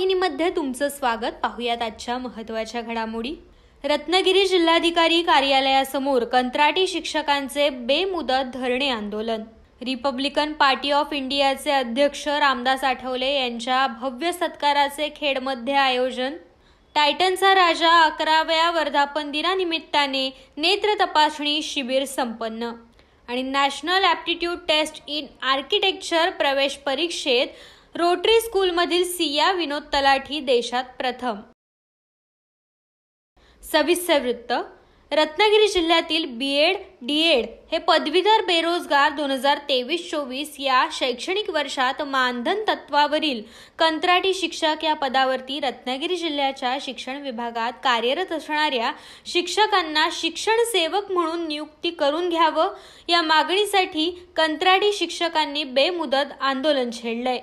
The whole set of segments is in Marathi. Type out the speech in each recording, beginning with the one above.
वाहिनीमध्ये तुमचं स्वागत। पाहूयात आजच्या महत्त्वाच्या घडामोडी। रत्नागिरी जिल्हाधिकारी कार्यालयासमोर कंत्राटी शिक्षकांचे बेमुदत धरणे आंदोलन। रिपब्लिकन पार्टी ऑफ इंडियाचे अध्यक्ष रामदास आठवले यांच्या भव्य सत्काराचे खेडमध्ये आयोजन। टायटनचा राजा 11व्या वर्धापन दिनानिमित्ताने नेत्र तपासणी शिबिर संपन्न आणि national aptitude test in architecture प्रवेश परीक्षेत रोटरी स्कूलमधील सिया विनोद तलाठी देशात प्रथम। सविस्तर वृत्त। रत्नागिरी जिल्ह्यातील बीएड डीएड हे पदवीधर बेरोजगार 2023-24 या शैक्षणिक वर्षात मानधन तत्वावरील कंत्राटी शिक्षक या पदावरती रत्नागिरी जिल्ह्याच्या शिक्षण विभागात कार्यरत असणाऱ्या शिक्षकांना शिक्षण सेवक म्हणून नियुक्ती करून घ्यावं या मागणीसाठी कंत्राटी शिक्षकांनी बेमुदत आंदोलन छेडलंय।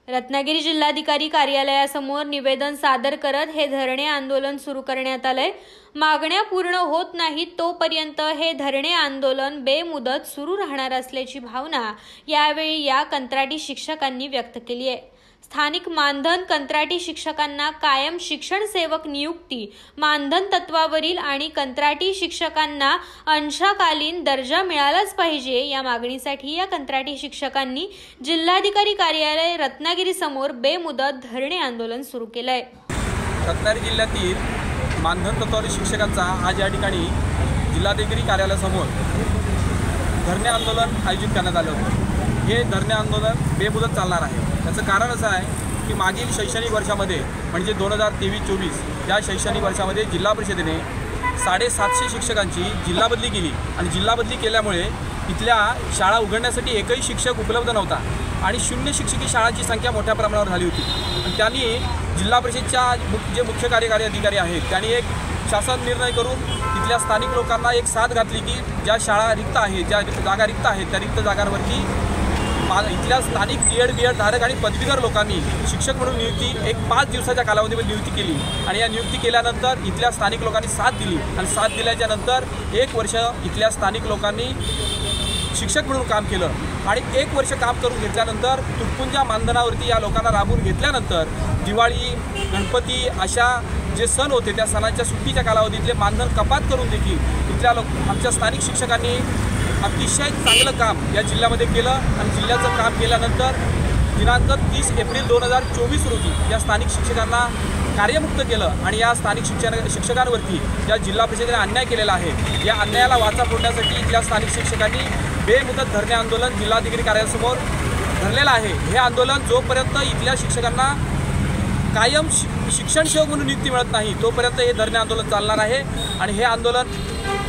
रत्नागिरी जिल्हाधिकारी कार्यालयासमोर निवेदन सादर करत हे धरणे आंदोलन सुरू करण्यात आलंय। मागण्या पूर्ण होत नाहीत तोपर्यंत हे धरणे आंदोलन बेमुदत सुरू राहणार असल्याची भावना यावेळी या कंत्राटी शिक्षकांनी व्यक्त केली आहे। स्थानिक मानधन कंत्राटी शिक्षकांना कायम शिक्षण सेवक नियुक्ती मानधन तत्वावरील आणि कंत्राटी शिक्षकांना अंशकालीन दर्जा मिळालाच पाहिजे या मागणीसाठी या कंत्राटी शिक्षकांनी जिल्हाधिकारी कार्यालय रत्नागिरी समोर बेमुदत धरणे आंदोलन सुरू केलंय। रत्नागिरी जिल्ह्यातील मानधन तत्वावरील शिक्षकांचा आज या ठिकाणी जिल्हाधिकारी कार्यालयासमोर धरणे आंदोलन आयोजित करण्यात आले होते। हे धरणे आंदोलन बेमुदत चालणार आहे। त्याचं कारण असं आहे की मागील शैक्षणिक वर्षामध्ये म्हणजे 2023-24 या शैक्षणिक वर्षामध्ये जिल्हा परिषदेने 750 शिक्षकांची जिल्हा बदली केली आणि जिल्हा बदली केल्यामुळे इथल्या शाळा उघडण्यासाठी एकही शिक्षक उपलब्ध नव्हता आणि 0 शिक्षकी शाळांची संख्या मोठ्या प्रमाणावर झाली होती। आणि त्यांनी जिल्हा परिषदच्या जे मुख्य कार्यकारी अधिकारी आहेत त्यांनी एक शासन निर्णय करून तिथल्या स्थानिक लोकांना एक साथ घातली की ज्या शाळा रिक्त आहेत ज्या जागा रिक्त आहेत त्या रिक्त जागांवरती इथल्या स्थानिक डीएड बीएड धारक आणि पदवीधर लोकांनी शिक्षक म्हणून नियुक्ती एक 5 दिवसाच्या कालावधीमध्ये नियुक्ती केली आणि या नियुक्ती केल्यानंतर इथल्या स्थानिक लोकांनी साथ दिली आणि साथ दिल्याच्या नंतर 1 वर्ष इथल्या स्थानिक लोकांनी शिक्षक म्हणून काम केलं आणि 1 वर्ष काम करून घेतल्यानंतर तुटपुंजा मानधनावरती या लोकांना राबवून घेतल्यानंतर दिवाळी गणपती अशा जे सण होते त्या सणांच्या सुट्टीच्या कालावधीतले मानधन कपात करून देखील इथल्या आमच्या स्थानिक शिक्षकांनी अतिशय चांगलं काम या जिल्ह्यामध्ये केलं आणि जिल्ह्याचं काम केल्यानंतर दिनांक 30 एप्रिल 2024 रोजी या स्थानिक शिक्षकांना कार्यमुक्त केलं आणि या स्थानिक शिक्षकांवरती या जिल्हा परिषदेने अन्याय केलेला आहे या अन्यायाला वाचा फोडण्यासाठी इथल्या स्थानिक शिक्षकांनी बेमुदत धरणे आंदोलन जिल्हाधिकारी कार्यालयासमोर धरलेलं आहे। हे आंदोलन जोपर्यंत इथल्या शिक्षकांना कायम शिक्षण सेवक म्हणून नियुक्ती मिळत नाही तोपर्यंत हे धरणे आंदोलन चालणार आहे आणि हे आंदोलन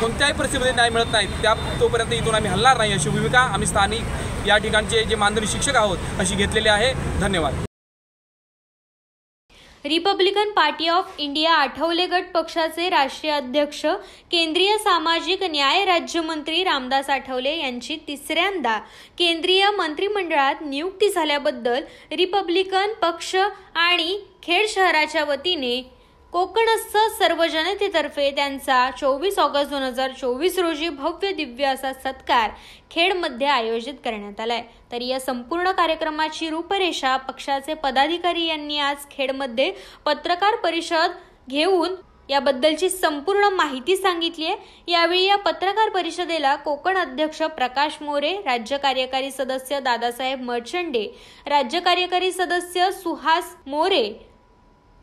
कोणत्याही परिस्थितीमध्ये न्याय मिळत नाही तोपर्यंत इथून आम्ही हलणार नाही अशी भूमिका आम्ही स्थानिक या ठिकाणचे जे मानधनी शिक्षक आहोत अशी घेतलेली आहे। धन्यवाद। Republican party of India Athawale गट पक्षाचे राष्ट्रीय अध्यक्ष केंद्रीय सामाजिक न्याय राज्यमंत्री रामदास आठवले यांची 3ऱ्यांदा केंद्रीय मंत्रिमंडळात नियुक्ती झाल्याबद्दल रिपब्लिकन पक्ष आणि खेड शहराच्या वतीने कोकणस्थ सर्व जनतेतर्फे त्यांचा 24 ऑगस्ट 2024 रोजी भव्य दिव्य असा सत्कार खेडमध्ये आयोजित करण्यात आलाय। तर या संपूर्ण कार्यक्रमाची रूपरेषा पक्षाचे पदाधिकारी यांनी आज खेडमध्ये पत्रकार परिषद घेऊन याबद्दलची संपूर्ण माहिती सांगितली आहे। यावेळी या पत्रकार परिषदेला कोकण अध्यक्ष प्रकाश मोरे, राज्य कार्यकारी सदस्य दादासाहेब मर्चंडे, राज्य कार्यकारी सदस्य सुहास मोरे,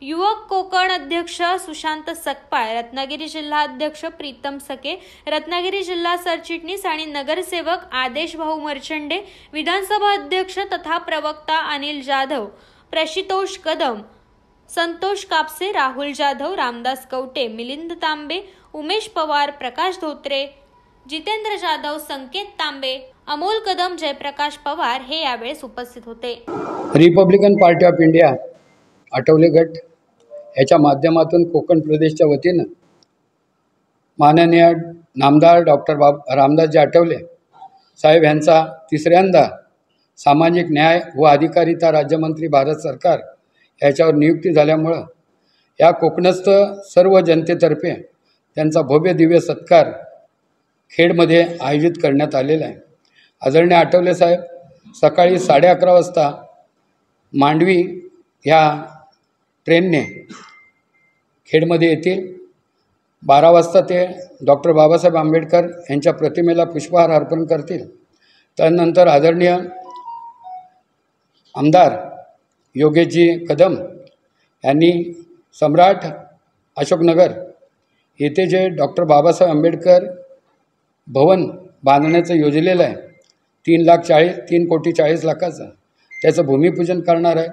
युवक कोकण अध्यक्ष सुशांत सकपाळ, रत्नागिरी जिल्हा अध्यक्ष प्रीतम सके, रत्नागिरी जिल्हा सरचिटणीस आणि नगरसेवक आदेश भाऊ मर्चंडे, विधानसभा अध्यक्ष तथा प्रवक्ता अनिल जाधव, प्रशितोष कदम, संतोष कापसे, राहुल जाधव, रामदास कवटे, मिलिंद तांबे, उमेश पवार, प्रकाश धोत्रे, जितेंद्र जाधव, संकेत तांबे, अमोल कदम, जयप्रकाश पवार हे यावेळेस उपस्थित होते। Republican party of India Athawale गट याच्या माध्यमातून कोकण प्रदेशच्या वतीनं माननीय नामदार डॉक्टर रामदासजी आठवले साहेब यांचा 3ऱ्यांदा सामाजिक न्याय व अधिकारिता राज्यमंत्री भारत सरकार याच्यावर नियुक्ती झाल्यामुळं या कोकणस्थ सर्व जनतेतर्फे त्यांचा भव्य दिव्य सत्कार खेडमध्ये आयोजित करण्यात आलेला आहे। आदरणीय आठवले साहेब सकाळी 11:30 वाजता मांडवी ह्या ट्रेनने खेडमध्ये येतील. 12 वाजता ते डॉक्टर बाबासाहेब आंबेडकर यांच्या प्रतिमेला पुष्पहार अर्पण करतील. त्यानंतर आदरणीय आमदार योगेशजी कदम यांनी सम्राट अशोकनगर येथे जे डॉक्टर बाबासाहेब आंबेडकर भवन बांधण्याचं योजलेलं आहे 3,40,00,000 त्याचं भूमिपूजन करणार आहे.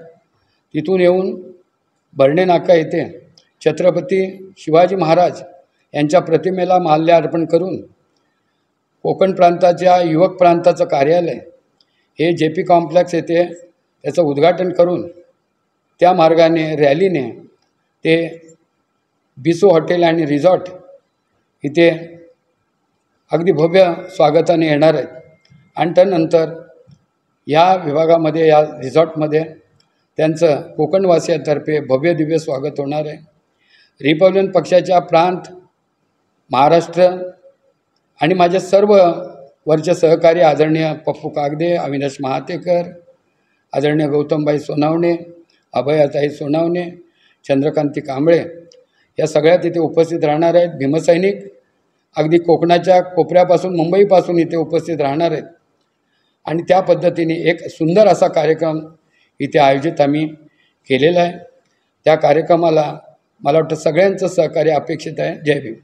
तिथून येऊन भरणे नाका येथे छत्रपती शिवाजी महाराज यांच्या प्रतिमेला माल्यार्पण करून कोकण प्रांताच्या युवक प्रांताचं कार्यालय हे JP कॉम्प्लेक्स येथे त्याचं उद्घाटन करून त्या मार्गाने रॅलीने ते बिसो हॉटेल आणि रिसॉर्ट इथे अगदी भव्य स्वागताने येणार आहेत. आणि त्यानंतर या विभागामध्ये या रिसॉर्टमध्ये त्यांचं कोकणवासियांतर्फे भव्य दिव्य स्वागत होणार आहे. रिपब्लिकन पक्षाच्या प्रांत महाराष्ट्र आणि माझे सर्व वरचे सहकारी आदरणीय पप्पू कागदे, अविनाश महातेकर, आदरणीय गौतमबाई सोनावणे, अभयाताई सोनावणे, चंद्रकांती कांबळे या सगळ्या तिथे उपस्थित राहणार आहेत. भीमसैनिक अगदी कोकणाच्या कोपऱ्यापासून मुंबईपासून इथे उपस्थित राहणार आहेत. आणि त्या पद्धतीने एक सुंदर असा कार्यक्रम इथे आयोजित आम्ही केलेला आहे. त्या कार्यक्रमाला मला वाटतं सगळ्यांचं सहकार्य अपेक्षित आहे. जय भीम.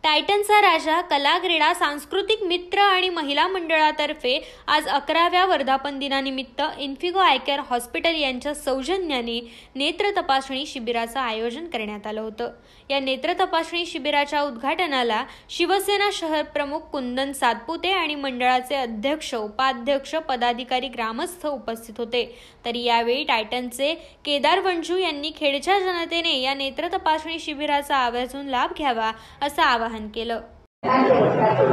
टायटनचा राजा कला क्रीडा सांस्कृतिक मित्र आणि महिला मंडळातर्फे आज 11व्या वर्धापन दिनानिमित्त इन्फिगो आय केअर हॉस्पिटल यांच्या सौजन्याने नेत्र तपासणी शिबिराचं आयोजन करण्यात आलं होतं. या नेत्र तपासणी शिबिराच्या उद्घाटनाला शिवसेना शहर प्रमुख कुंदन सातपुते आणि मंडळाचे अध्यक्ष, उपाध्यक्ष, पदाधिकारी, ग्रामस्थ उपस्थित होते. तर यावेळी टायटनचे केदार वंजू यांनी खेडच्या जनतेने या नेत्र तपासणी शिबिराचा आवर्जून लाभ घ्यावा असं आवाहन केलं.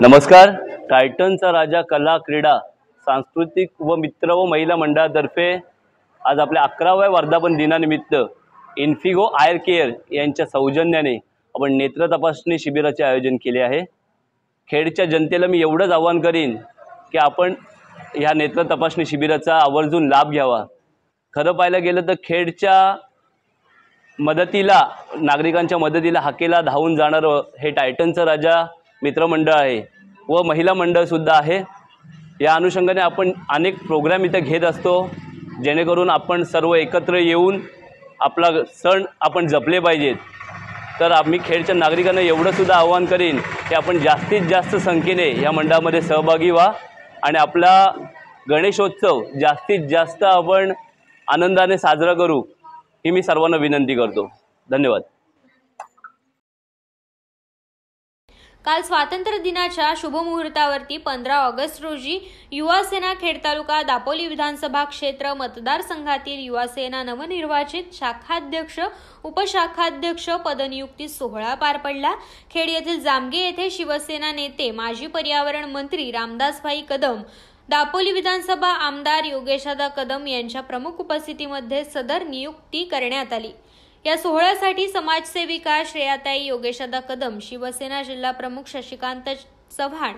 नमस्कार. टायटनचा राजा कला क्रीडा सांस्कृतिक व मित्र व महिला मंडळातर्फे आज आपल्या 11व्या वर्धापन दिनानिमित्त इन्फिगो आय केअर यांच्या सौजन्याने आपण नेत्र तपासणी शिबिराचे आयोजन केले आहे. खेडच्या जनतेला मी एवढंच आवाहन करीन की आपण ह्या नेत्र तपासणी शिबिराचा आवर्जून लाभ घ्यावा. खरं पाहायला गेलं तर खेडच्या मदतीला, नागरिकांच्या मदतीला हाकेला धावून जाणारं हे टायटनचं राजा मित्रमंडळ आहे व महिला मंडळसुद्धा आहे. या अनुषंगाने आपण अनेक प्रोग्राम इथं घेत असतो जेणेकरून आपण सर्व एकत्र येऊन आपला सण आपण जपले पाहिजेत. तर आम्ही खेडच्या नागरिकांना एवढंसुद्धा आवाहन करीन की आपण जास्तीत जास्त संख्येने या मंडळामध्ये सहभागी व्हा आणि आपला गणेशोत्सव जास्तीत जास्त आपण आनंदाने साजरा करू ही मी सर्वांना विनंती करतो. धन्यवाद. काल स्वातंत्र्य दिनाच्या शुभमुहूर्तावरती 15 ऑगस्ट रोजी युवासेना खेड तालुका दापोली विधानसभा क्षेत्र मतदारसंघातील युवासेना नवनिर्वाचित शाखाध्यक्ष, उपशाखाध्यक्ष पदनियुक्ती सोहळा पार पडला. खेड येथील जामगे येथे शिवसेना नेते, माजी पर्यावरण मंत्री रामदासभाई कदम, दापोली विधानसभा आमदार योगेशदा कदम यांच्या प्रमुख उपस्थितीमध्ये सदर नियुक्ती करण्यात आली. या सोहळ्यासाठी समाजसेविका श्रेयाताई योगेशदा कदम, शिवसेना जिल्हा प्रमुख शशिकांत चव्हाण,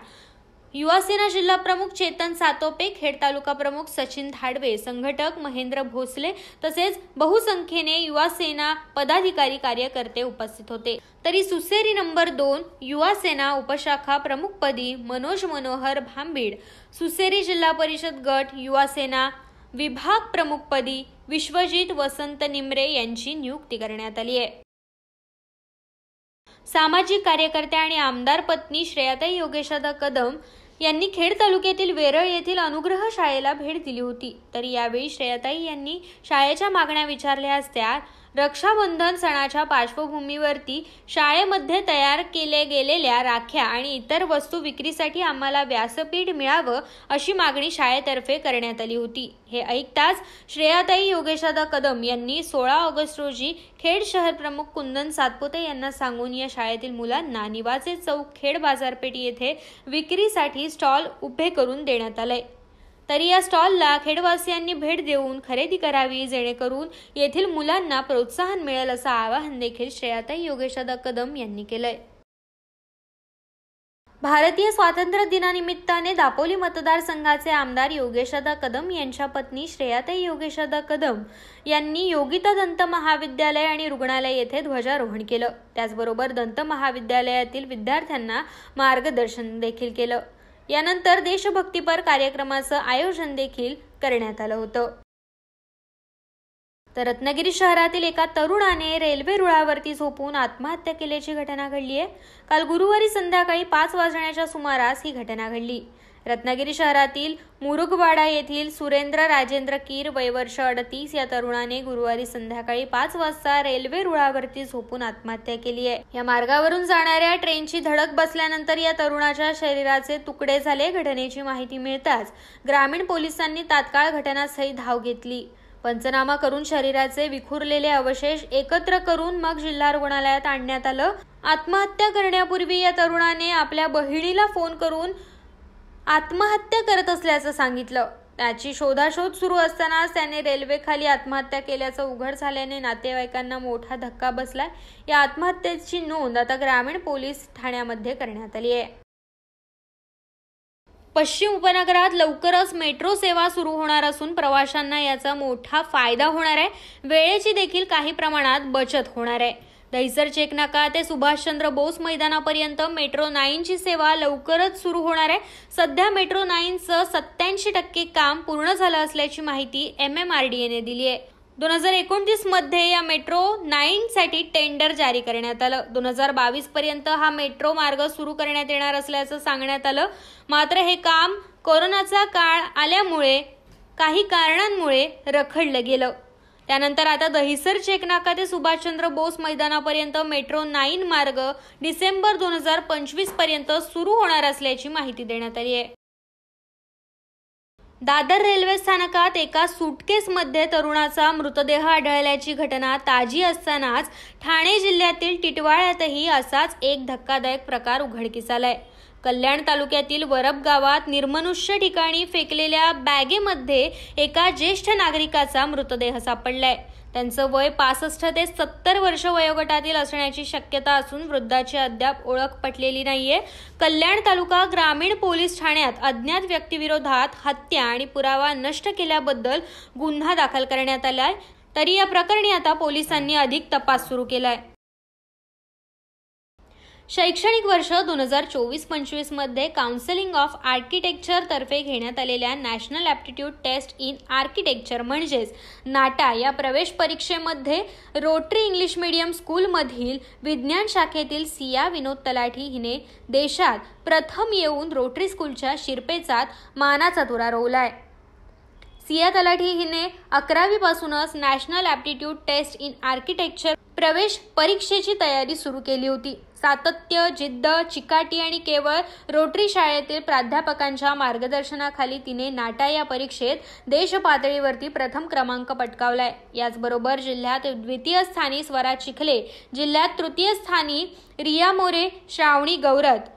युवासेना जिल्हा प्रमुख चेतन सातोपे, खेड तालुका प्रमुख सचिन धाडवे, संघटक महेंद्र भोसले तसेच बहुसंख्येने युवासेना पदाधिकारी, कार्यकर्ते उपस्थित होते. तरी सुसेरी नंबर 2 युवासेना उपशाखा प्रमुखपदी मनोज मनोहर भांबीड, सुसेरी जिल्हा परिषद गट युवासेना विभाग प्रमुखपदी विश्वजित वसंत निमरे यांची नियुक्ती करण्यात आली आहे. सामाजिक कार्यकर्त्या आणि आमदार पत्नी श्रेयाताई योगेशदा कदम यांनी खेड तालुक्यातील वेरळ येथील अनुग्रह शाळेला भेट दिली होती. तर यावेळी श्रेयाताई यांनी शाळेच्या मागण्या विचारल्या असता रक्षाबंधन सणाच्या पार्श्वभूमीवरती शाळेमध्ये तयार केले गेलेल्या राख्या आणि इतर वस्तू विक्रीसाठी आम्हाला व्यासपीठ मिळावं अशी मागणी शाळेतर्फे करण्यात आली होती. हे ऐकताच श्रेयाताई योगेशदा कदम यांनी 16 ऑगस्ट रोजी खेड शहर प्रमुख कुंदन सातपुते यांना सांगून या शाळेतील मुलांना निवासे चौक खेड बाजारपेठ येथे विक्रीसाठी स्टॉल उभे करून देण्यात आले. तरी या स्टॉलला खेडवासियांनी भेट देऊन खरेदी करावी जेणेकरून येथील मुलांना प्रोत्साहन मिळेल असं आवाहन देखील श्रेयाताई योगेशदा कदम यांनी केलंय. भारतीय स्वातंत्र्य दिनानिमित्ताने दापोली मतदारसंघाचे आमदार योगेशदादा कदम यांच्या पत्नी श्रेयाताई योगेशदादा कदम यांनी योगिता दंत महाविद्यालय आणि रुग्णालय येथे ध्वजारोहण केलं। त्याचबरोबर दंत महाविद्यालयातील विद्यार्थ्यांना मार्गदर्शन देखील केलं। यानंतर देशभक्तीपर कार्यक्रमाचं आयोजन देखील करण्यात आलं होतं। तर रत्नागिरी शहरातील एका तरुणाने रेल्वे रुळावरती झोपून आत्महत्या केल्याची घटना घडली आहे। काल गुरुवारी संध्याकाळी 5 वाजण्याच्या सुमारास ही घटना घडली। रत्नागिरी शहरातील मुरुगवाडा येथील सुरेंद्र राजेंद्र कीर वय वर्ष 38 या तरुणाने गुरुवारी संध्याकाळी 5 वाजता रेल्वे रुळावरती झोपून आत्महत्या केली आहे। या मार्गावरून जाणाऱ्या ट्रेनची धडक बसल्यानंतर या तरुणाच्या शरीराचे तुकडे झाले। घटनेची माहिती मिळताच ग्रामीण पोलिसांनी तात्काळ घटनास्थळी धाव घेतली। पंचनामा करून शरीराचे विखुरलेले अवशेष एकत्र करून मग जिल्हा रुग्णालयात आणण्यात आलं। आत्महत्या करण्यापूर्वी या तरुणाने आपल्या बहिणीला फोन करून आत्महत्या करत असल्याचं सांगितलं। त्याची शोधाशोध सुरू असतानाच त्याने रेल्वेखाली आत्महत्या केल्याचं उघड झाल्याने नातेवाईकांना मोठा धक्का बसलाय। या आत्महत्येची नोंद आता ग्रामीण पोलीस ठाण्यामध्ये करण्यात आली आहे। पश्चिम उपनगरात लवकरच मेट्रो सेवा सुरू होणार असून प्रवाशांना याचा मोठा फायदा होणार आहे। वेळेची देखील काही प्रमाणात बचत होणार आहे। दहिसर चेकनाका ते सुभाषचंद्र बोस मैदानापर्यंत मेट्रो 9 ची सेवा लवकरच सुरू होणार आहे। सध्या मेट्रो 9चं 87% काम पूर्ण झालं असल्याची माहिती MMRDAने दिली आहे। 2029 मध्ये या मेट्रो 9 साठी टेंडर जारी करण्यात आलं। 2022 पर्यंत हा मेट्रो मार्ग सुरू करण्यात येणार असल्याचं सांगण्यात आलं। मात्र हे काम कोरोनाचा काळ आल्यामुळे काही कारणांमुळे रखडलं गेलं। त्यानंतर आता दहिसर चेकनाका ते सुभाषचंद्र बोस मैदानापर्यंत मेट्रो 9 मार्ग डिसेंबर 2025 पर्यंत सुरू होणार असल्याची माहिती देण्यात आली आहे। दादर रेल्वे स्थानकात एका सूटकेसमध्ये तरुणाचा मृतदेह आढळल्याची घटना ताजी असतानाच ठाणे जिल्ह्यातील टिटवाळ्यातही असाच एक धक्कादायक प्रकार उघडकीस आलाय। कल्याण तालुक्यातील वरब गावात निर्मनुष्य ठिकाणी फेकलेल्या बॅगेमध्ये एका ज्येष्ठ नागरिकाचा मृतदेह सापडलाय। त्यांचं वय 65 ते 70 वर्ष वयोगटातील असण्याची शक्यता असून वृद्धाची अद्याप ओळख पटलेली नाहीये। कल्याण तालुका ग्रामीण पोलीस ठाण्यात अज्ञात व्यक्तीविरोधात हत्या आणि पुरावा नष्ट केल्याबद्दल गुन्हा दाखल करण्यात आलाय। तरी या प्रकरणी आता पोलिसांनी अधिक तपास सुरू केलाय। शैक्षणिक वर्ष 2024-25 मध्ये काउन्सिलिंग ऑफ आर्किटेक्चर तर्फे घेण्यात आलेल्या national aptitude test in architecture म्हणजेच नाटा या प्रवेश परीक्षेमध्ये रोटरी इंग्लिश मीडियम स्कूलमधील विज्ञान शाखेतील सिया विनोद तलाठी हिने देशात प्रथम येऊन रोटरी स्कूलच्या शिरपेचात मानाचा तुरा रोवलाय। सिया तलाठी हिने 11वी पासूनच national aptitude test in architecture प्रवेश परीक्षेची तयारी सुरू केली होती। सातत्य, जिद्द, चिकाटी आणि केवळ रोटरी शाळेतील प्राध्यापकांच्या मार्गदर्शनाखाली तिने नाटा या परीक्षेत देश पातळीवरती प्रथम क्रमांक पटकावलाय। याचबरोबर जिल्ह्यात द्वितीय स्थानी स्वरा चिखले, जिल्ह्यात तृतीय स्थानी रिया मोरे, श्रावणी गौरत,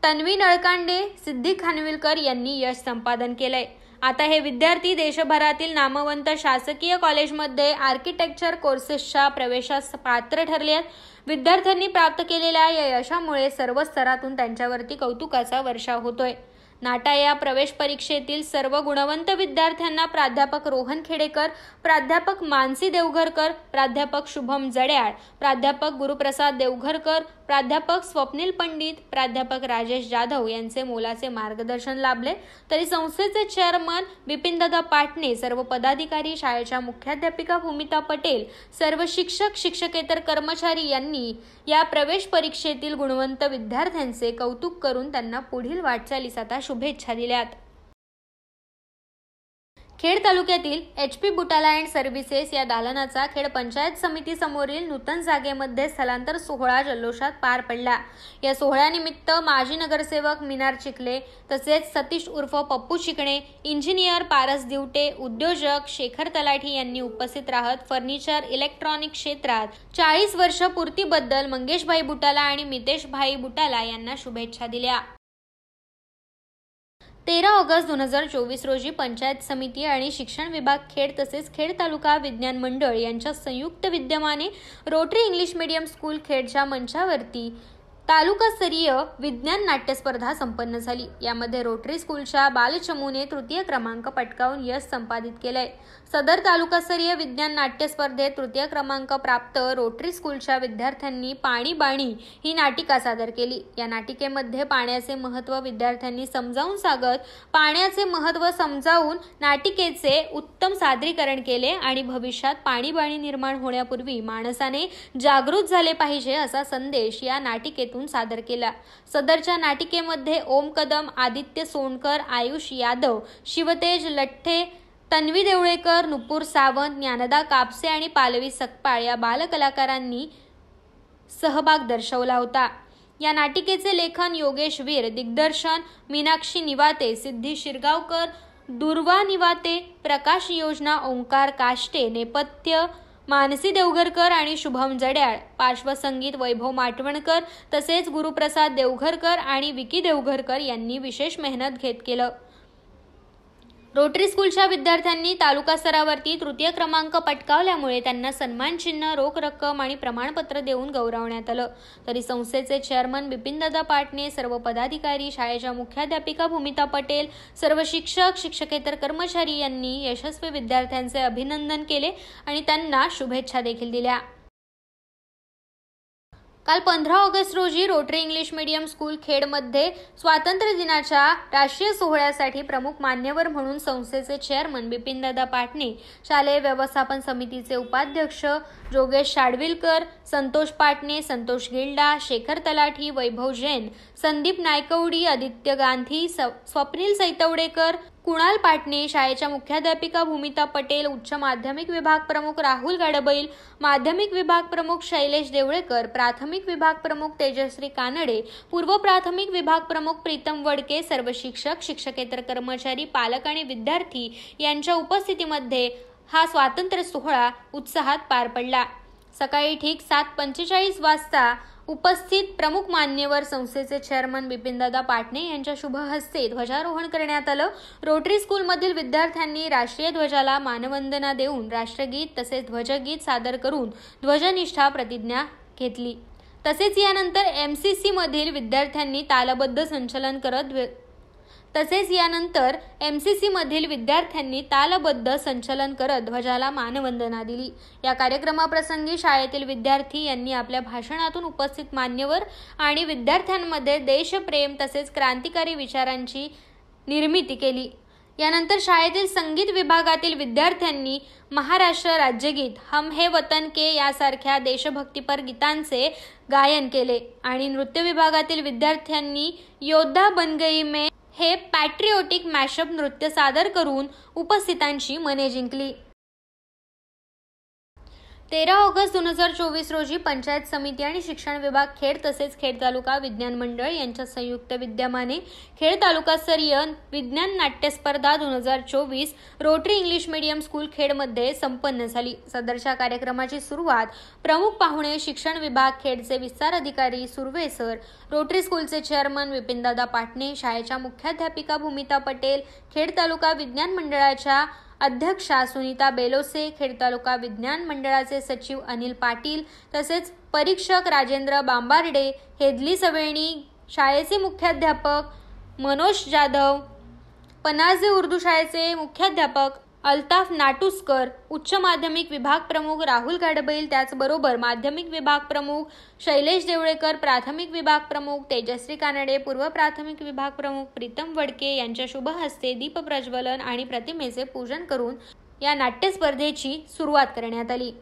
तन्वी नळकांडे, सिद्धी खानविलकर यांनी यश संपादन केलंय। आता हे विद्यार्थी देशभरातील नामवंत शासकीय कॉलेजमध्ये आर्किटेक्चर कोर्सेसच्या प्रवेशास पात्र ठरले आहेत। विद्यार्थ्यांनी प्राप्त केलेल्या या यशामुळे सर्व स्तरातून त्यांच्यावरती कौतुकाचा वर्षाव होतोय। नाटा या प्रवेश परीक्षेतील सर्व गुणवंत विद्यार्थ्यांना प्राध्यापक रोहन खेडेकर, प्राध्यापक मानसी देवघरकर, प्राध्यापक शुभम जड्याळ, प्राध्यापक गुरुप्रसाद देवघरकर, प्राध्यापक स्वप्नील पंडित, प्राध्यापक राजेश जाधव यांचे मोलाचे मार्गदर्शन लाभले। तरी संस्थेचे चेअरमन बिपिनदादा पाटणे, सर्व पदाधिकारी, शाळेच्या मुख्याध्यापिका भूमिता पटेल, सर्व शिक्षक, शिक्षकेतर कर्मचारी यांनी या प्रवेश परीक्षेतील गुणवंत विद्यार्थ्यांचे कौतुक करून त्यांना पुढील वाटचालीसाठी शुभेच्छा दिल्यात। खेड तालुक्यातील HP बुटाला अँड सर्व्हिसेस या दालनाचा खेड पंचायत समिती समोरील नूतन जागेमध्ये स्थलांतर सोहळा जल्लोषात पार पडला। या सोहळ्यानिमित्त माजी नगरसेवक मिनार चिखले तसेच सतीश उर्फ पप्पू चिकणे, इंजिनियर पारस दिवटे, उद्योजक शेखर तलाठी यांनी उपस्थित राहत फर्निचर इलेक्ट्रॉनिक क्षेत्रात 40 वर्ष पूर्तीबद्दल मंगेशभाई बुटाला आणि मितेशभाई बुटाला यांना शुभेच्छा दिल्या। 13 ऑगस्ट 2024 रोजी पंचायत समिती आणि शिक्षण विभाग खेड तसेच खेड तालुका विज्ञान मंडळ यांच्या संयुक्त विद्यमाने रोटरी इंग्लिश मीडियम स्कूल खेडच्या मंचावरती तालुकास्तरीय विज्ञान नाट्य स्पर्धा संपन्न झाली। यामध्ये रोटरी स्कूलच्या बालचमूने तृतीय क्रमांक पटकावून यश संपादित केलंय। सदर तालुकास्तरीय विज्ञान नाट्य स्पर्धेत तृतीय क्रमांक प्राप्त रोटरी स्कूलच्या विद्यार्थ्यांनी पाणी बाणी ही नाटिका सादर केली। या नाटिकेमध्ये पाण्याचे महत्त्व विद्यार्थ्यांनी समजावून सांगत पाण्याचे महत्त्व समजावून नाटिकेचे उत्तम सादरीकरण केले आणि भविष्यात पाणी बाणी निर्माण होण्यापूर्वी माणसाने जागृत झाले पाहिजे असा संदेश या नाटिकेतून सादर केला। सदरच्या नाटिकेमध्ये ओम कदम, आदित्य सोनकर, आयुष यादव, शिवतेज लठ्ठे, तन्वी देवळेकर, नुपूर सावंत, ज्ञानदा कापसे आणि पालवी सकपाळ या बालकलाकारांनी सहभाग दर्शवला होता। या नाटिकेचे लेखन योगेश वीर, दिग्दर्शन मीनाक्षी निवाते, सिद्धी शिरगावकर, दुर्वा निवाते, प्रकाश योजना ओंकार काष्टे, नेपथ्य मानसी देवघरकर आणि शुभम जड्याळ, पार्श्वसंगीत वैभव माटवणकर तसेच गुरुप्रसाद देवघरकर आणि विकी देवघरकर यांनी विशेष मेहनत घेत केलं। रोटरी स्कूलच्या विद्यार्थ्यांनी तालुका स्तरावरती तृतीय क्रमांक पटकावल्यामुळे त्यांना सन्मान चिन्ह, रोख रक्कम आणि प्रमाणपत्र देऊन गौरवण्यात आलं। तरी संस्थेचे चेअरमन बिपिनदादा पाटणे, सर्व पदाधिकारी, शाळेच्या मुख्याध्यापिका भूमिता पटेल, सर्व शिक्षक, शिक्षकेतर कर्मचारी यांनी यशस्वी विद्यार्थ्यांचे अभिनंदन केले आणि त्यांना शुभेच्छा देखील दिल्या। काल 15 ऑगस्ट रोजी रोटरी इंग्लिश मीडियम स्कूल खेडमध्ये स्वातंत्र्य दिनाच्या राष्ट्रीय सोहळ्यासाठी प्रमुख मान्यवर म्हणून संस्थेचे चेअरमन बिपिनदादा पाटणे, शालेय व्यवस्थापन समितीचे उपाध्यक्ष जोगेश शाडविलकर, संतोष पाटणे, संतोष गिल्डा, शेखर तलाठी, वैभव जैन, संदीप नायकवडी, आदित्य गांधी, स्वप्नील सैतवडेकर, कुणाल पाटणे, शाळेच्या मुख्याध्यापिका भूमिता पटेल, उच्च माध्यमिक विभाग प्रमुख राहुल गाडबैल, माध्यमिक विभाग प्रमुख शैलेश देवळेकर, प्राथमिक विभाग प्रमुख तेजश्री कानडे, पूर्व प्राथमिक विभाग प्रमुख प्रीतम वडके, सर्व शिक्षक, शिक्षकेतर कर्मचारी, पालक आणि विद्यार्थी यांच्या उपस्थितीमध्ये हा स्वातंत्र्य सोहळा उत्साहात पार पडला। सकाळी ठीक 7:45 वाजता उपस्थित प्रमुख मान्यवर संस्थेचे चेअरमन बिपिनदादा पाटणे यांच्या शुभ हस्ते ध्वजारोहण करण्यात आलं। रोटरी स्कूलमधील विद्यार्थ्यांनी राष्ट्रीय ध्वजाला मानवंदना देऊन राष्ट्रगीत तसेच ध्वजगीत सादर करून ध्वजनिष्ठा प्रतिज्ञा घेतली। तसेच यानंतर एमसीसी मधील विद्यार्थ्यांनी तालबद्ध संचलन करत ध्वजाला मानवंदना दिली। या कार्यक्रमाप्रसंगी शाळेतील विद्यार्थी यांनी आपल्या भाषणातून उपस्थित मान्यवर आणि विद्यार्थ्यांमध्ये देशप्रेम तसेच क्रांतिकारी विचारांची निर्मिती केली। यानंतर शाळेतील संगीत विभागातील विद्यार्थ्यांनी महाराष्ट्र राज्यगीत, हम है वतन के यासारख्या देशभक्तीपर गीतांचे गायन केले आणि नृत्य विभागातील विद्यार्थ्यांनी योद्धा बन गई मैं हे पॅट्रिओटिक मॅशअप नृत्य सादर करून उपस्थितांची मने जिंकली। 13 ऑगस्ट 2024 रोजी पंचायत समिती आणि शिक्षण विभाग खेड तसेच खेड तालुका विज्ञान मंडळ यांच्या संयुक्त विद्यमाने खेड तालुकास्तरीय विज्ञान नाट्य स्पर्धा 2024 रोटरी इंग्लिश मीडियम स्कूल खेडमध्ये संपन्न झाली। सदरच्या कार्यक्रमाची सुरुवात प्रमुख पाहुणे शिक्षण विभाग खेडचे विस्तार अधिकारी सुर्वे सर, रोटरी स्कूलचे चेअरमन बिपिनदादा पाटणे, शाळेच्या मुख्याध्यापिका भूमिता पटेल, खेड तालुका विज्ञान मंडळाच्या अध्यक्षा सुनीता बेलोसे, खेड तालुका विज्ञान मंडळाचे सचिव अनिल पाटील तसेच परीक्षक राजेंद्र बांबार्डे, हेदली सवेणी, शाळेचे मुख्याध्यापक मनोज जाधव, पनाजे उर्दू शाळेचे मुख्याध्यापक अल्ताफ नाटुस्कर, उच्च माध्यमिक विभाग प्रमुख राहुल गाडबैल, त्याचबरोबर माध्यमिक विभाग प्रमुख शैलेश देवळेकर, प्राथमिक विभाग प्रमुख तेजश्री कानडे, पूर्व प्राथमिक विभाग प्रमुख प्रीतम वडके यांच्या शुभ हस्ते दीप प्रज्वलन आणि प्रतिमेचे पूजन करून या नाट्य स्पर्धेची सुरुवात करण्यात आली।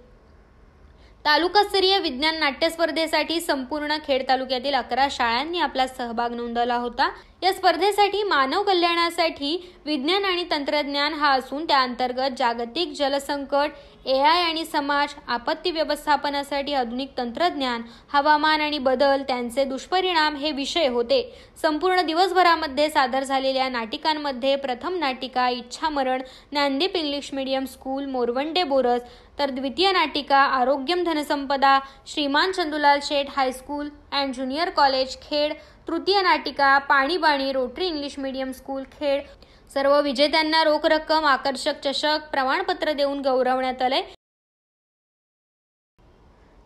तालुकास्तरीय विज्ञान नाट्य स्पर्धेसाठी संपूर्ण खेड तालुक्यातील 11 शाळांनी आपला सहभाग नोंदवला होता। या स्पर्धेसाठी मानव कल्याणासाठी विज्ञान आणि तंत्रज्ञान हा असून त्या अंतर्गत जागतिक जलसंकट, AI आणि समाज, आपत्ती व्यवस्थापनासाठी आधुनिक तंत्रज्ञान, हवामान आणि बदल, त्यांचे दुष्परिणाम हे विषय होते। संपूर्ण दिवसभरामध्ये सादर झालेल्या नाटिकांमध्ये प्रथम नाटिका इच्छामरण Gyandeep English medium school Morvande Boras, तर द्वितीय नाटिका आरोग्यम धनसंपदा श्रीमान Chandulal Sheth high school and junior college Khed, तृतीय नाटिका पाणीबाणी rotary English medium school Khed. सर्व विजेत्यांना रोख रक्कम, आकर्षक चषक, प्रमाणपत्र देऊन गौरवण्यात आले।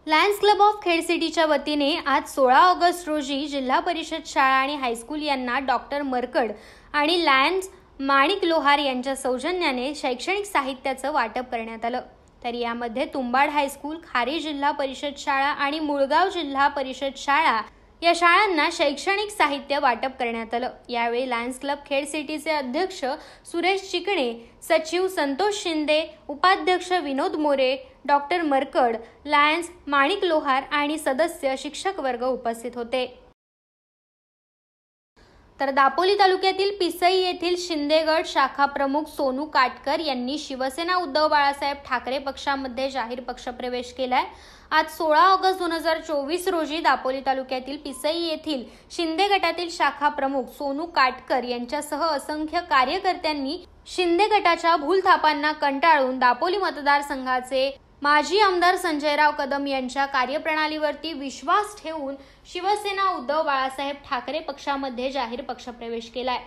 लायन्स क्लब ऑफ खेड सिटीच्या वतीने आज 16 ऑगस्ट रोजी जिल्हा परिषद शाळा आणि हायस्कूल यांना डॉक्टर मरकड आणि लायन्स माणिक लोहार यांच्या सौजन्याने शैक्षणिक साहित्याचं वाटप करण्यात आलं। तर यामध्ये तुंबाड हायस्कूल, खारी जिल्हा परिषद शाळा आणि मुळगाव जिल्हा परिषद शाळा या शाळांना शैक्षणिक साहित्य वाटप करण्यात आलं। यावेळी लायन्स क्लब खेड सिटीचे अध्यक्ष सुरेश चिकणे, सचिव संतोष शिंदे, उपाध्यक्ष विनोद मोरे, डॉक्टर मरकड, लायन्स माणिक लोहार आणि सदस्य शिक्षक वर्ग उपस्थित होते। तर दापोली तालुक्यातील पिसई येथील शिंदेगड शाखा प्रमुख सोनू काटकर यांनी शिवसेना उद्धव बाळासाहेब ठाकरे पक्षामध्ये जाहीर पक्षप्रवेश केलाय। आज 16 ऑगस्ट 2024 रोजी दापोली तालुक्यातील पिसई येथील शिंदे गटातील शाखा प्रमुख सोनू काटकर यांच्यासह असंख्य कार्यकर्त्यांनी शिंदे गटाच्या भूलथापांना कंटाळून दापोली मतदारसंघाचे माजी आमदार संजयराव कदम यांच्या कार्यप्रणालीवरती विश्वास ठेवून शिवसेना उद्धव बाळासाहेब ठाकरे पक्षामध्ये जाहीर पक्षप्रवेश केलाय।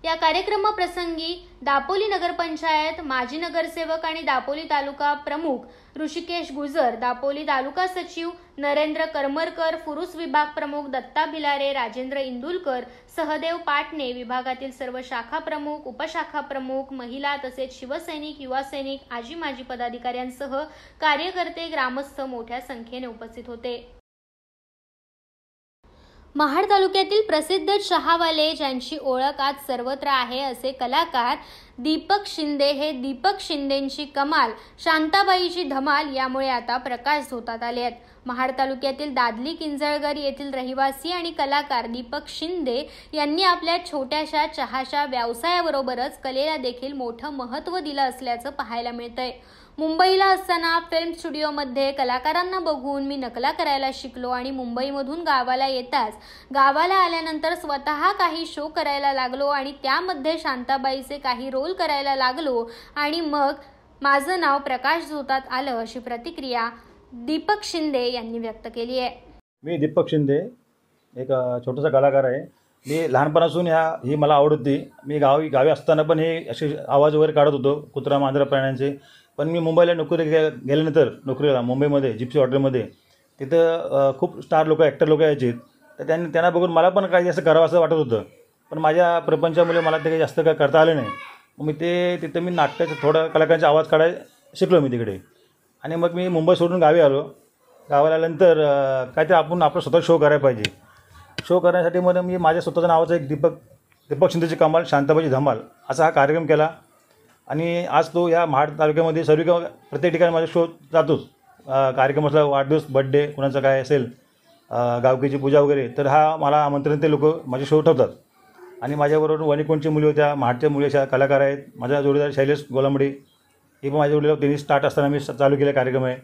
या कार्यक्रमाप्रसंगी दापोली नगरपंचायत माजी नगरसेवक आणि दापोली तालुका प्रमुख ऋषिकेश गुजर, दापोली तालुका सचिव नरेंद्र करमरकर, फुरुस विभाग प्रमुख दत्ता भिलारे, राजेंद्र इंदुलकर, सहदेव पाटणे, विभागातील सर्व शाखा प्रमुख, उपशाखा प्रमुख, महिला तसेच शिवसैनिक, युवा सैनिक, आजी माजी पदाधिकाऱ्यांसह कार्यकर्ते, ग्रामस्थ मोठ्या संख्येने उपस्थित होते। महाड तालुक्यातील प्रसिद्ध चहावाले ज्यांची ओळख आज सर्वत्र आहे असे कलाकार दीपक शिंदे हे दीपक शिंदेंची कमाल, शांताबाईची धमाल यामुळे आता प्रकाश झोतात आले आहेत। महाड तालुक्यातील दादली किंजळगर येथील रहिवासी आणि कलाकार दीपक शिंदे यांनी आपल्या छोट्याशा चहाच्या व्यवसायाबरोबरच कलेला देखील मोठं महत्त्व दिलं असल्याचं पाहायला मिळतंय। मुंबईला असताना फिल्म स्टुडिओमध्ये कलाकारांना बघून मी नकला करायला शिकलो आणि मुंबईमधून गावाला येताच गावाला आल्यानंतर स्वतः काही शो करायला लागलो आणि त्यामध्ये शांताबाईचे काही रोल करायला लागलो आणि मग माझं नाव प्रकाश झोतात आलं, अशी प्रतिक्रिया दीपक शिंदे यांनी व्यक्त केली आहे। मी दीपक शिंदे एक छोटासा कलाकार आहे। मी लहानपणापासून ही मला आवड होती। मी गावी असताना पण हे असे आवाज वगैरे काढत होतो, कुत्रा मांजरा प्राण्यांचे। पण मी मुंबईला नोकरी गेल्यानंतर नोकरीला मुंबईमध्ये जिप्सी हॉटेलमध्ये तिथं खूप स्टार लोक ॲक्टर लोक यायचे। तर त्यांना बघून मला पण काही असं करावं असं वाटत होतं, पण माझ्या प्रपंचामुळे मला ते काही जास्त काय करता आलं नाही। मग तिथं मी नाटकाचं थोडं कलाकारांचा आवाज काढायला शिकलो मी तिकडे। आणि मग मी मुंबई सोडून गावी आलो। गावाला आल्यानंतर काहीतरी आपला स्वतः शो करायला पाहिजे। शो करण्यासाठी मग मी माझ्या स्वतःचं नावाचं एक दीपक शिंदेची कमाल, शांताबाईची धमाल असा हा कार्यक्रम केला। आणि आज तो या महाड तालुक्यामध्ये सर्व प्रत्येक ठिकाणी माझा शो जातोच। कार्यक्रम असला, वाढदिवस, बड्डे, कुणाचं काय असेल, गावकीची पूजा वगैरे, तर हा मला आमंत्रण ते लोक माझे शो ठेवतात। आणि माझ्याबरोबर वणिकोणची मुली होत्या, महाडच्या मुली अशा कलाकार आहेत। माझा जोडीदार शैलेश गोलांबडे हे पण माझ्या जोडीला, त्यांनी स्टार्ट असताना मी चालू केला कार्यक्रम आहे।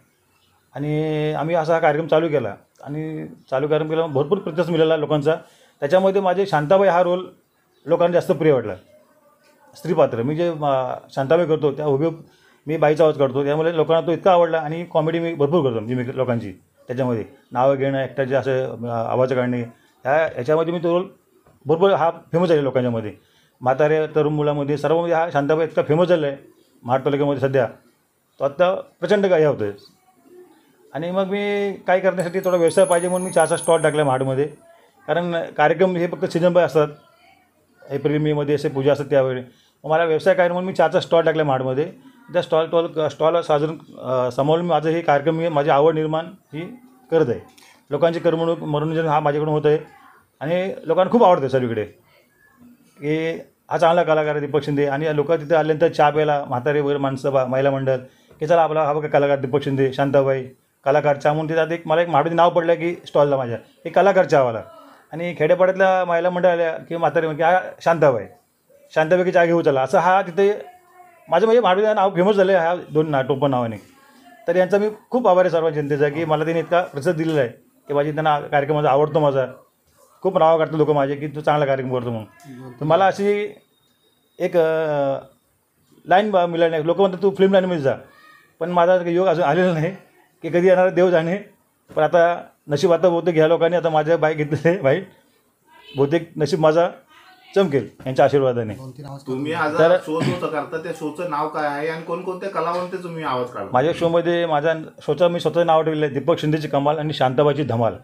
आणि आम्ही असा हा कार्यक्रम चालू केला आणि कार्यक्रम केला, भरपूर प्रतिसाद मिळाला लोकांचा। त्याच्यामध्ये माझे शांताबाई हा रोल लोकांना जास्त प्रिय वाटला। स्त्रीपात्र मी जे शांताबाई करतो त्या हुबेहूब मी बाईचा आवाज करतो, त्यामुळे लोकांना तो इतका आवडला। आणि कॉमेडी मी भरपूर करतो मी लोकांची, त्याच्यामध्ये नावं घेणं, ॲक्टरचे असं आवाज काढणे, ह्याच्यामध्ये मी तो रोल भरपूर हा फेमस आहे लोकांच्यामध्ये। म्हातारे तरुण मुलामध्ये सर्वांमध्ये हा शांताबाई इतका फेमस झाला आहे महाड तालुक्यामध्ये सध्या, तो आत्ता प्रचंड काय होतं आहे। आणि मग मी काय करण्यासाठी थोडा व्यवसाय पाहिजे म्हणून मी चहाचा स्टॉल टाकला महाडमध्ये। कारण कार्यक्रम हे फक्त सीझन बाय असतात, एप्रिल मेमध्ये असे पूजा असतात त्यावेळी। मग मला व्यवसाय काय म्हणून मी चहाचा स्टॉल टाकला महाडमध्ये। त्या स्टॉल साधारण सांभाळून माझं हे कार्यक्रम मी माझी आवड निर्माण ही करत आहे। लोकांची करमणूक मनोरंजन हा माझ्याकडून होत आहे आणि लोकांना खूप आवडतं सर्वीकडे की हा चांगला कलाकार आहे दीपक शिंदे। आणि लोक तिथे आल्यानंतर चहा प्यायला म्हातारे वगैरे माणसं, महिला मंडळ, की चला आपला हा बघा कलाकार दीपक शिंदे, शांताबाई कलाकार चहा म्हणून तिथं मला एक महाडमध्ये नाव पडलं की स्टॉलला माझ्या हे कलाकार चहावाला। आणि खेड्यापाड्यातल्या महिला मंडळ आल्या की म्हातारे की हा शांताबाई चहा घेऊ चला, असं हा तिथे माझं म्हणजे महाडमध्ये नाव फेमस झालं आहे ह्या दोन टोपण नावाने। तर यांचा मी खूप आभार आहे सर्व जनतेचा की मला त्यांनी इतका प्रतिसाद दिलेला आहे की माझी त्यांना कार्यक्रम माझा आवडतो, माझा खूप नाव काढतो लोक माझे की तू चांगला कार्यक्रम करतो म्हणून। तर मला अशी एक लाईन मिळाली नाही, लोक म्हणतात तू फिल्म लाईनमध्ये जा, पण माझा योग अजून आलेला नाही की कधी येणार देव जाणे। पण आता नशीब आता बहुतेक ह्या लोकांनी आता माझ्या बाईक घेतलेले, बाईक बहुतेक नशीब माझा चमकेल यांच्या आशीर्वादाने. तुम्ही आज शो जो करता त्या शोचं नाव काय आहे आणि कोणकोणत्या कलावंत तुम्ही आवाज काढता? माझ्या शोमध्ये मी स्वतःचं नाव ठेवलं आहे दीपक शिंदेची कमाल आणि शांताबाईची धमाल.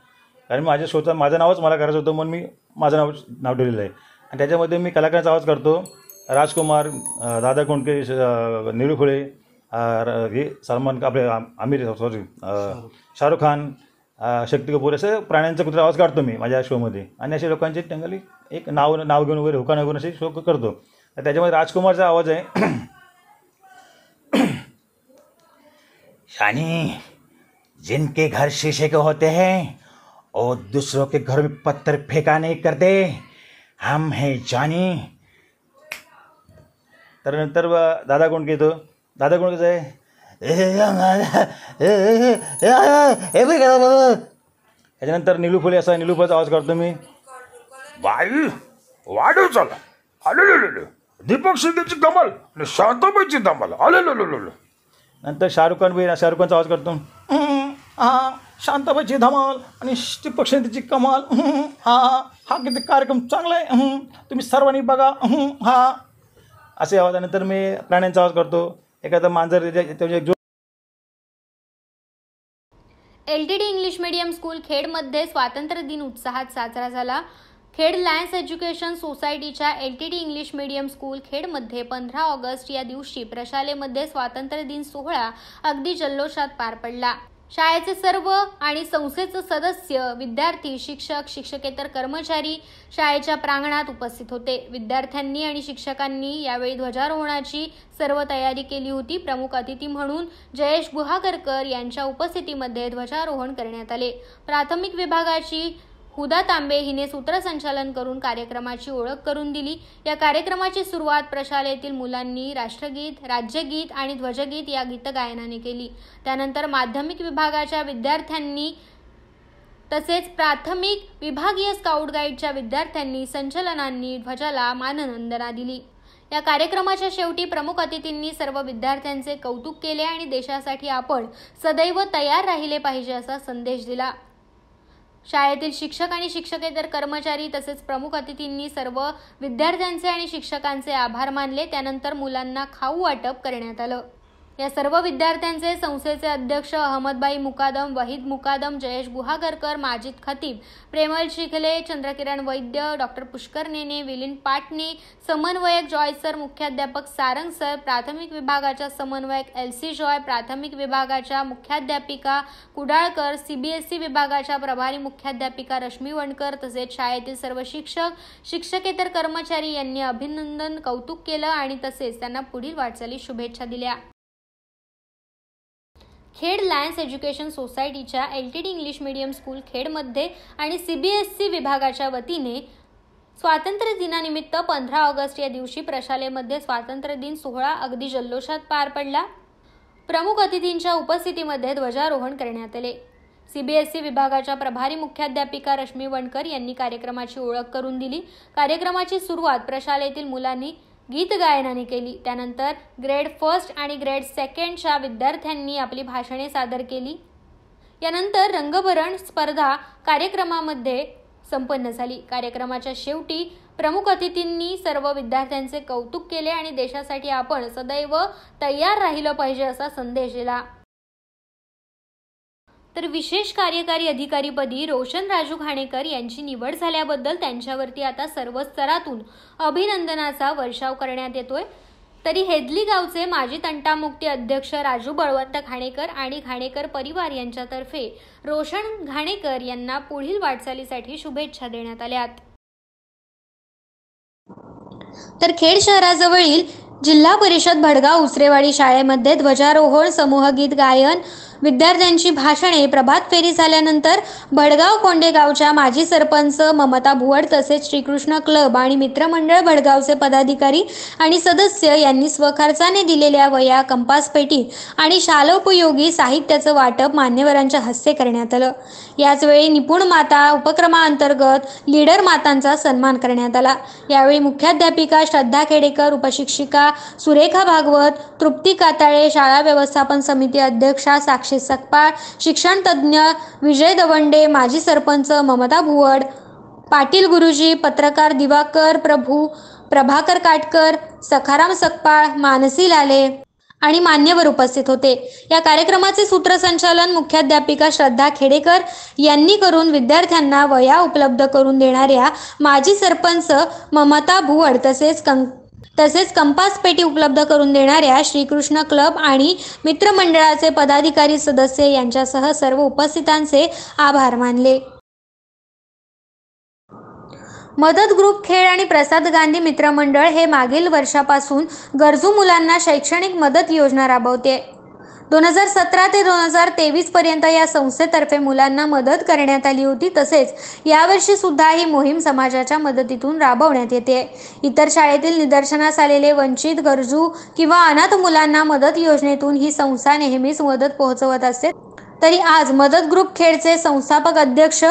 कारण माझं नावच मला करायचं होतं म्हणून मी माझं नाव ठेवलेलं आहे. आणि त्याच्यामध्ये मी कलाकारांचा आवाज करतो. राजकुमार, दादा कोंडके, नीलू फुले, हे सलमान, आपले शाहरुख खान, शक्ती कपूर, असे प्राण्यांचा कुत्रा आवाज काढतो मी माझ्या शोमध्ये. आणि अशा लोकांची टंगली एक नाव घेऊन वगैरे हुकाना घेऊन असे शो करतो. त्याच्यामध्ये राजकुमारचा आवाज आहे. यानी जिनके घर शीशे के होते हैं और दूसरों के घर में पत्थर फेंका नहीं करते, हम हैं जानी. तर नंतर दादा कोंडके येतो. दादा कोंडकेचं आहे त्याच्यानंतर नीलू फुले असा नीलू फुलेचा आवाज करतो मी. बाई वाढू चला आलो दीपक शिंदेची कमाल आणि शांताबाईची धमाल आलो. नंतर शाहरुख खानचा आवाज करतो. शांताबाईची धमाल आणि दीपक शिंदेची कमाल. हा किती कार्यक्रम चांगला आहे, तुम्ही सर्वांनी बघा. असे आवाजानंतर मी प्राण्यांचा आवाज करतो. एखादा मांजर LTD इंग्लिश मीडियम स्कूल खेडमध्ये स्वातंत्र्य दिन उत्साहात साजरा झाला. खेड लायन्स एज्युकेशन सोसायटीच्या LTD इंग्लिश मीडियम स्कूल खेडमध्ये 15 ऑगस्ट या दिवशी प्रशालेमध्ये स्वातंत्र्य दिन सोहळा अगदी जल्लोषात पार पडला. शाळेचे सर्व आणि संस्थेचे सदस्य, विद्यार्थी, शिक्षक, शिक्षकेतर कर्मचारी शाळेच्या प्रांगणात उपस्थित होते. विद्यार्थ्यांनी आणि शिक्षकांनी यावेळी ध्वजारोहणाची सर्व तयारी केली होती. प्रमुख अतिथी म्हणून जयेश गुहागरकर यांच्या उपस्थितीमध्ये ध्वजारोहण करण्यात आले. प्राथमिक विभागाची हुदा तांबे हिने सूत्रसंचालन करून कार्यक्रमाची ओळख करून दिली. या कार्यक्रमाची सुरुवात प्रशालेतील मुलांनी राष्ट्रगीत, राज्यगीत आणि ध्वजगीत या गीतगायनाने केली. त्यानंतर माध्यमिक विभागाच्या विद्यार्थ्यांनी तसेच प्राथमिक विभागीय स्काउट गाईडच्या विद्यार्थ्यांनी संचलनांनी ध्वजाला मानवंदना दिली. या कार्यक्रमाच्या शेवटी प्रमुख अतिथींनी सर्व विद्यार्थ्यांचे कौतुक केले आणि देशासाठी आपण सदैव तयार राहिले पाहिजे असा संदेश दिला. शाळेतील शिक्षक आणि शिक्षकेतर कर्मचारी तसेच प्रमुख अतिथींनी सर्व विद्यार्थ्यांचे आणि शिक्षकांचे आभार मानले. त्यानंतर मुलांना खाऊ वाटप करण्यात आलं. या सर्व विद्यार्थ्यांचे संस्थेचे अध्यक्ष अहमदभाई मुकादम, वहीद मुकादम, जयेश गुहागरकर, माजिद खतीब, प्रेमल शिखले, चंद्रकिरण वैद्य, डॉक्टर पुष्कर नेने, विलिन पाटणे, समन्वयक जॉय सर, मुख्याध्यापक सारंग सर, प्राथमिक विभागाच्या समन्वयक LC जॉय, प्राथमिक विभागाच्या मुख्याध्यापिका कुडाळकर, CBSE विभागाच्या प्रभारी मुख्याध्यापिका रश्मी वणकर तसेच शाळेतील सर्व शिक्षक, शिक्षकेतर कर्मचारी यांनी अभिनंदन, कौतुक केलं आणि तसेच त्यांना पुढील वाटचाली शुभेच्छा दिल्या. खेड लायन्स एज्युकेशन सोसायटीच्या LTD इंग्लिश मीडियम स्कूल खेडमध्ये आणि CBSE विभागाच्या वतीने स्वातंत्र्य दिनानिमित्त 15 ऑगस्ट या दिवशी प्रशालेमध्ये स्वातंत्र्य दिन सोहळा अगदी जल्लोषात पार पडला. प्रमुख अतिथींच्या उपस्थितीमध्ये ध्वजारोहण करण्यात आले. CBSE विभागाच्या प्रभारी मुख्याध्यापिका रश्मी वणकर यांनी कार्यक्रमाची ओळख करून दिली. कार्यक्रमाची सुरुवात प्रशालेतील मुलांनी गीत गायनाने केली. त्यानंतर ग्रेड 1 आणि ग्रेड 2च्या विद्यार्थ्यांनी आपली भाषणे सादर केली. यानंतर रंगभरण स्पर्धा कार्यक्रमामध्ये संपन्न झाली. कार्यक्रमाच्या शेवटी प्रमुख अतिथींनी सर्व विद्यार्थ्यांचे कौतुक केले आणि देशासाठी आपण सदैव तयार राहिलं पाहिजे असा संदेश दिला. तर विशेष कार्यकारी अधिकारीपदी रोशन राजू घाणेकर यांची निवड झाल्याबद्दल त्यांच्यावरती आता सर्व स्तरातून अभिनंदनाचा वर्षाव करण्यात येतोय. तरी हेदली गावचे माजी तंटामुक्ती अध्यक्ष राजू बळवंत घाणेकर आणि घाणेकर परिवार यांच्यातर्फे रोशन घाणेकर यांना पुढील वाटचालीसाठी शुभेच्छा देण्यात आल्यात. तर खेड शहराजवळील जिल्हा परिषद भडगाव उसरेवाडी शाळेमध्ये ध्वजारोहण, समूहगीत गायन, विद्यार्थ्यांची भाषणे, प्रभात फेरी झाल्यानंतर भडगाव कोंडेगावच्या माजी सरपंच ममता भुवड तसेच श्रीकृष्ण क्लब आणि मित्रमंडळ भडगावचे पदाधिकारी आणि सदस्य यांनी स्वखर्चाने दिलेल्या वह्या, कंपास पेटी आणि शालोपयोगी साहित्याचं वाटप मान्यवरांच्या हस्ते करण्यात आलं. याचवेळी निपुण माता उपक्रमाअंतर्गत लीडर मातांचा सन्मान करण्यात आला. यावेळी मुख्याध्यापिका श्रद्धा खेडेकर, उपशिक्षिका सुरेखा भागवत, तृप्ती काताळे, शाळा व्यवस्थापन समिती अध्यक्षा साक्षी सकपाळ, शिक्षण तज्ज्ञ विजय दवंडे, माजी सरपंच ममता भुवड, पाटील गुरुजी, पत्रकार दिवाकर प्रभू, प्रभाकर काटकर, सखाराम सकपाळ, मानसी लाले आणि मान्यवर उपस्थित होते। या कार्यक्रमाचे सूत्रसंचालन मुख्याध्यापिका श्रद्धा खेडेकर यांनी करून विद्यार्थ्यांना वह्या उपलब्ध करून देणाऱ्या माजी सरपंच ममता भुवड तसेच कंपास पेटी उपलब्ध करून देणाऱ्या श्रीकृष्ण क्लब आणि मित्रमंडळाचे पदाधिकारी सदस्य यांच्यासह सर्व उपस्थितांचे आभार मानले। मदत ग्रुप खेड आणि प्रसाद गांधी मित्रमंडळ हे मागील वर्षापासून गरजू मुलांना शैक्षणिक मदत योजना राबवते। 2017 ते 2023 पर्यंत या संस्थेतर्फे मुलांना मदत करण्यात आली होती। तसेच यावर्षी सुद्धा ही मोहीम समाजाच्या मदतीतून राबवण्यात येते। इतर शाळेतील निदर्शनास आलेले वंचित, गरजू किंवा अनाथ मुलांना मदत योजनेतून ही संस्था नेहमीच मदत पोहोचवत असते। तरी आज मदत ग्रुप खेडचे संस्थापक अध्यक्ष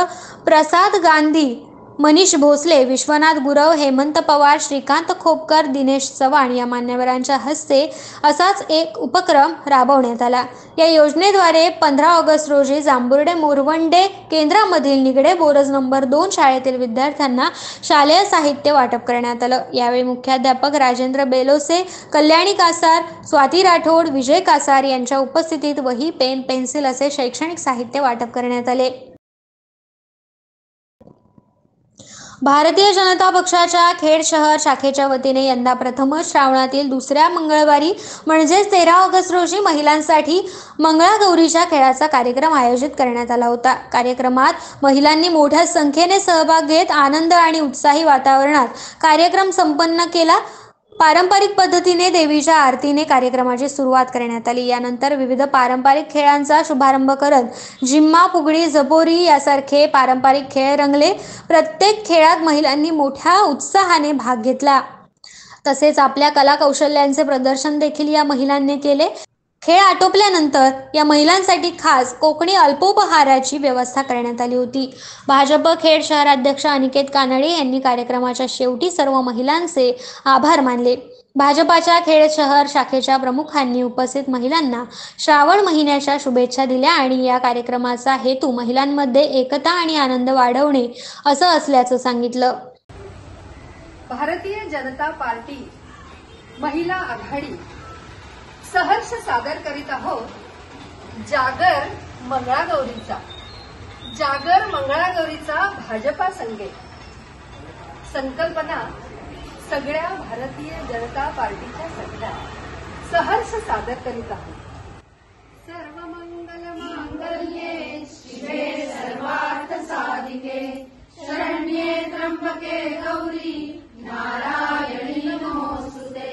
प्रसाद गांधी, मनीष भोसले, विश्वनाथ गुरव, हेमंत पवार, श्रीकांत खोपकर, दिनेश चव्हाण या मान्यवरांच्या हस्ते असाच एक उपक्रम राबवण्यात आला। या योजनेद्वारे 15 ऑगस्ट रोजी जांभुर्डे मोरवंडे केंद्रामधील निगडे बोरज नंबर 2 शाळेतील विद्यार्थ्यांना शालेय साहित्य वाटप करण्यात आलं। यावेळी मुख्याध्यापक राजेंद्र बेलोसे, कल्याणी कासार, स्वाती राठोड, विजय कासार यांच्या उपस्थितीत वही, पेन, पेन्सिल असे शैक्षणिक साहित्य वाटप करण्यात आले। भारतीय जनता पक्षाच्या खेड शहर शाखेच्या वतीने यंदा प्रथमच श्रावणातील दुसऱ्या मंगळवारी म्हणजेच 13 ऑगस्ट रोजी महिलांसाठी मंगळागौरीच्या खेळाचा कार्यक्रम आयोजित करण्यात आला होता। कार्यक्रमात महिलांनी मोठ्या संख्येने सहभाग घेत आनंद आणि उत्साही वातावरणात कार्यक्रम संपन्न केला। पारंपरिक पद्धतीने देवीच्या आरतीने कार्यक्रमाची सुरुवात करण्यात आली। यानंतर विविध पारंपरिक खेळांचा शुभारंभ करत जिम्मा, फुगडी, जबोरी यासारखे पारंपरिक खेळ रंगले। प्रत्येक खेळात महिलांनी मोठ्या उत्साहाने भाग घेतला। तसेच आपल्या कला कौशल्यांचे प्रदर्शन देखील या महिलांनी केले। खेळ आटोपल्यानंतर या महिलांसाठी खास कोकणी अल्पोपहाराची व्यवस्था करण्यात आली होती। भाजप खेड शहराध्यक्ष अनिकेत कानडे यांनी कार्यक्रमाच्या शेवटी सर्व महिलांचे आभार मानले। भाजपाच्या खेड शहर शाखेच्या प्रमुखांनी उपस्थित महिलांना श्रावण महिन्याच्या शुभेच्छा दिल्या आणि या कार्यक्रमाचा हेतू महिलांमध्ये एकता आणि आनंद वाढवणे असं असल्याचं सांगितलं। भारतीय जनता पार्टी महिला आघाडी सहर्ष सादर करीत आहोत जागर मंगळागौरीचा भाजपा संकेत। संकल्पना सगळ्या भारतीय जनता पार्टीच्या सगळ्या सहर्ष सादर करीत आहोत। सर्व मंगल मांगल्ये शिवे सर्वार्थ साधिके शरण्ये त्र्यंबके गौरी नारायणी नमोस्तुते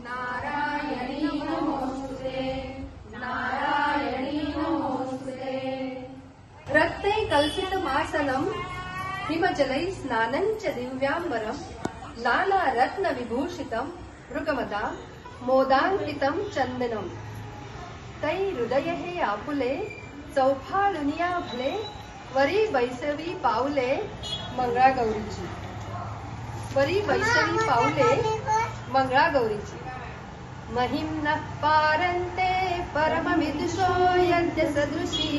नारायणी नमोस्तुते नारायणी नमोस्तुते। रक्ते कल्पित मासनम हिमजलै स्नानंच दिव्यांबरम नाना रत्न विभूषितम मृगमदा मोदांकितम चंदनम। तै हृदय हे आपुले चौफाळुनिया भले वरी वैसवी पाऊले मंगळागौरीची महिम्नः पारन्ते परमविदुषो यद्य सदृशी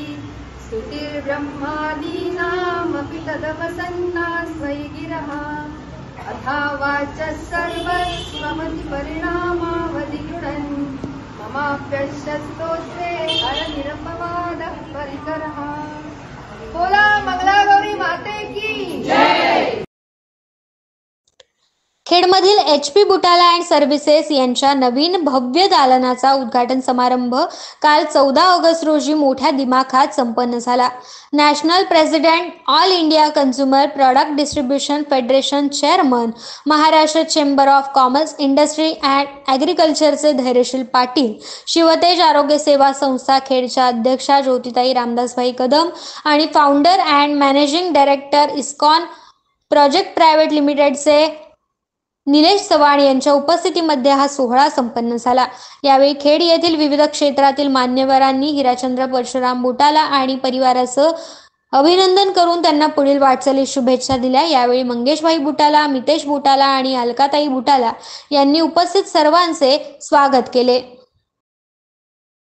स्तुतिर्ब्रह्मादीनामपि तदवसन्नास्वै गिरः अथा वाचः सर्वस्वमति परिणामावधि गृणन् ममाप्यश्चस्तोत्रे हरनिरपवादः परिकरः। बोला मंगळागौरी माते की जय। खेडमधील HP बुटाला अँड सर्व्हिसेस यांच्या नवीन भव्य दालनाचा उद्घाटन समारंभ काल 14 ऑगस्ट रोजी मोठ्या दिमाखात संपन्न झाला। National president, all India consumer product distribution federation chairman, Maharashtra chamber of commerce, industry and ॲग्रिकल्चरचे धैर्यशील पाटील, शिवतेज आरोग्य सेवा संस्था खेडच्या अध्यक्षा ज्योतिताई रामदासभाई कदम आणि founder and managing director ISKCON project private लिमिटेडचे निलेश चव्हाण यांच्या उपस्थितीमध्ये हा सोहळा संपन्न झाला। यावेळी खेड येथील विविध क्षेत्रातील मान्यवरांनी हिराचंद्र परशुराम बुटाला आणि परिवाराचं अभिनंदन करून त्यांना पुढील वाटचालीस शुभेच्छा दिल्या। यावेळी मंगेशभाई बुटाला, मितेश बुटाला आणि अलकाताई बुटाला यांनी उपस्थित सर्वांचे स्वागत केले।